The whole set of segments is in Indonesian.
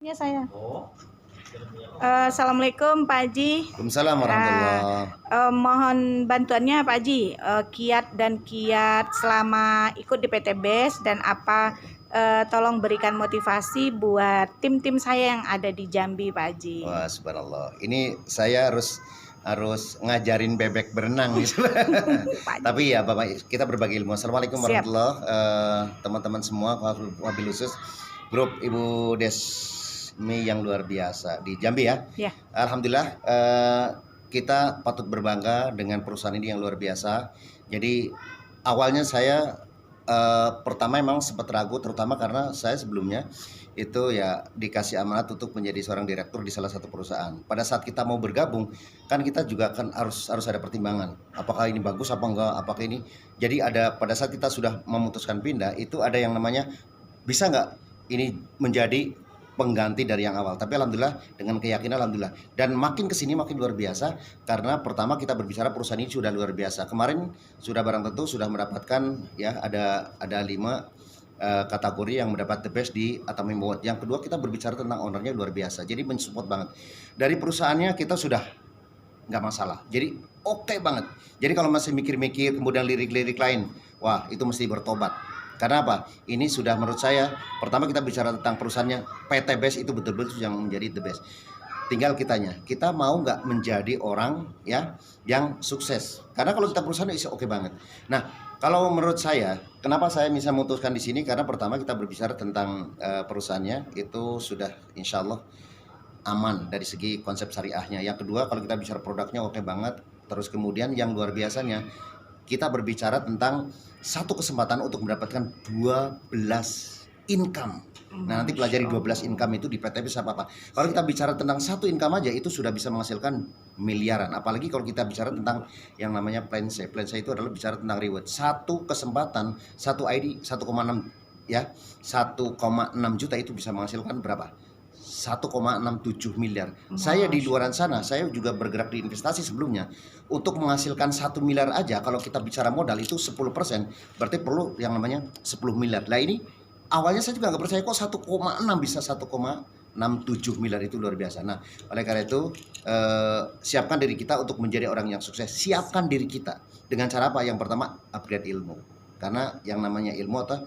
Ya saya. Assalamualaikum Pak Haji. Waalaikumsalam warahmatullahi. Mohon bantuannya Pak Haji, kiat dan kiat selama ikut di PT BES dan apa tolong berikan motivasi buat tim-tim saya yang ada di Jambi Pak Haji. Wah, subhanallah. Ini saya harus ngajarin bebek berenang gitu. Tapi ya Bapak, kita berbagi ilmu. Assalamualaikum warahmatullahi wabarakatuh. Teman-teman semua, wabil khusus grup Ibu Desmi yang luar biasa di Jambi ya. Ya. Alhamdulillah kita patut berbangga dengan perusahaan ini yang luar biasa. Jadi awalnya saya pertama emang sempat ragu, terutama karena saya sebelumnya itu ya dikasih amanat untuk menjadi seorang direktur di salah satu perusahaan. Pada saat kita mau bergabung, kan kita juga kan harus ada pertimbangan. Apakah ini bagus apa enggak? Apakah ini? Jadi ada pada saat kita sudah memutuskan pindah, itu ada yang namanya bisa nggak ini menjadi pengganti dari yang awal. Tapi alhamdulillah dengan keyakinan alhamdulillah. Dan makin kesini makin luar biasa karena pertama kita berbicara perusahaan ini sudah luar biasa. Kemarin sudah barang tentu sudah mendapatkan ya ada 5 kategori yang mendapat the best di Atomic Award. Yang kedua kita berbicara tentang ownernya luar biasa. Jadi mensupport banget. Dari perusahaannya kita sudah nggak masalah. Jadi oke banget. Jadi kalau masih mikir-mikir kemudian lirik-lirik lain, wah itu mesti bertobat. Karena apa? Ini sudah menurut saya, pertama kita bicara tentang perusahaannya, PT BES itu betul-betul yang menjadi the best. Tinggal kitanya, kita mau nggak menjadi orang ya yang sukses. Karena kalau kita perusahaan itu oke banget. Nah, kalau menurut saya, kenapa saya bisa memutuskan di sini? Karena pertama kita berbicara tentang perusahaannya itu sudah insya Allah aman dari segi konsep syariahnya. Yang kedua, kalau kita bicara produknya oke banget. Terus kemudian yang luar biasanya, kita berbicara tentang satu kesempatan untuk mendapatkan 12 income. Nah, nanti pelajari 12 income itu di PT bisa apa-apa. Kalau kita bicara tentang satu income aja itu sudah bisa menghasilkan miliaran. Apalagi kalau kita bicara tentang yang namanya plan C. Plan C itu adalah bicara tentang reward. Satu kesempatan, satu ID 1,6 ya. 1,6 juta itu bisa menghasilkan berapa? 1,67 miliar. Saya di luaran sana, saya juga bergerak di investasi sebelumnya. Untuk menghasilkan 1 miliar aja, kalau kita bicara modal itu 10%, berarti perlu yang namanya 10 miliar. Nah ini awalnya saya juga nggak percaya kok 1,6 bisa 1,67 miliar, itu luar biasa. Nah oleh karena itu siapkan diri kita untuk menjadi orang yang sukses. Siapkan diri kita dengan cara apa? Yang pertama upgrade ilmu. Karena yang namanya ilmu atau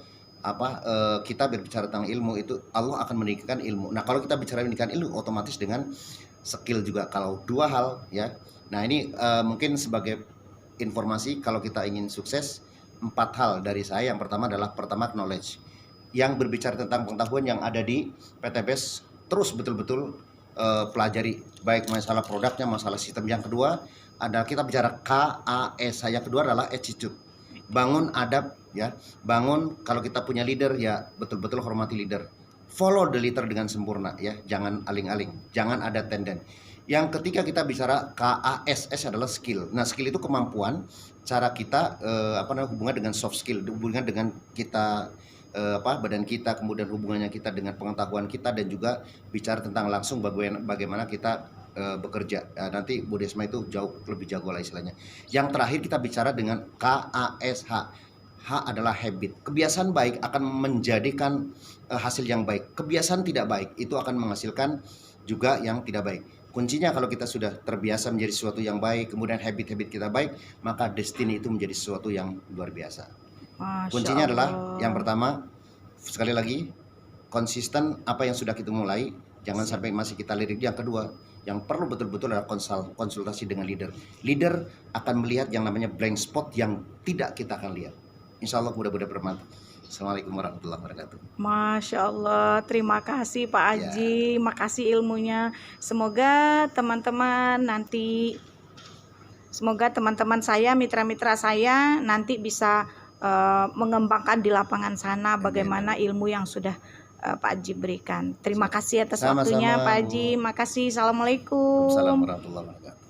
kita berbicara tentang ilmu itu Allah akan meningkatkan ilmu. Nah kalau kita bicara meningkatkan ilmu otomatis dengan skill juga. Kalau dua hal ya. Nah ini mungkin sebagai informasi kalau kita ingin sukses 4 hal dari saya. Yang pertama adalah knowledge. Yang berbicara tentang pengetahuan yang ada di PT BES terus betul-betul pelajari baik masalah produknya, masalah sistem. Yang kedua adalah kita bicara KAS. Yang kedua adalah attitude. Bangun adab ya, bangun kalau kita punya leader ya betul-betul hormati leader. Follow the leader dengan sempurna ya, jangan aling-aling, jangan ada tenden. Yang ketiga kita bicara KASS adalah skill. Nah, skill itu kemampuan cara kita hubungan dengan soft skill, hubungan dengan kita badan kita, kemudian hubungannya kita dengan pengetahuan kita dan juga bicara tentang langsung bagaimana kita bekerja. Nanti Bu Desma itu jauh lebih jago lah istilahnya. Yang terakhir kita bicara dengan KASH. H adalah habit. Kebiasaan baik akan menjadikan hasil yang baik. Kebiasaan tidak baik itu akan menghasilkan juga yang tidak baik. Kuncinya kalau kita sudah terbiasa menjadi sesuatu yang baik, kemudian habit-habit kita baik, maka destiny itu menjadi sesuatu yang luar biasa. Kuncinya adalah yang pertama, sekali lagi, konsisten apa yang sudah kita mulai, jangan sampai masih kita lirik. Yang kedua, yang perlu betul-betul adalah konsultasi dengan leader. Leader akan melihat yang namanya blind spot yang tidak kita akan lihat. Insya Allah mudah-mudahan bermanfaat. Assalamualaikum warahmatullahi wabarakatuh. Masya Allah, terima kasih Pak Haji, makasih ilmunya. Semoga teman-teman saya, mitra-mitra saya nanti bisa mengembangkan di lapangan sana bagaimana ilmu yang sudah Pak Haji berikan. Terima kasih atas waktunya Pak Haji. Makasih. Assalamualaikum. Assalamualaikum warahmatullahi wabarakatuh.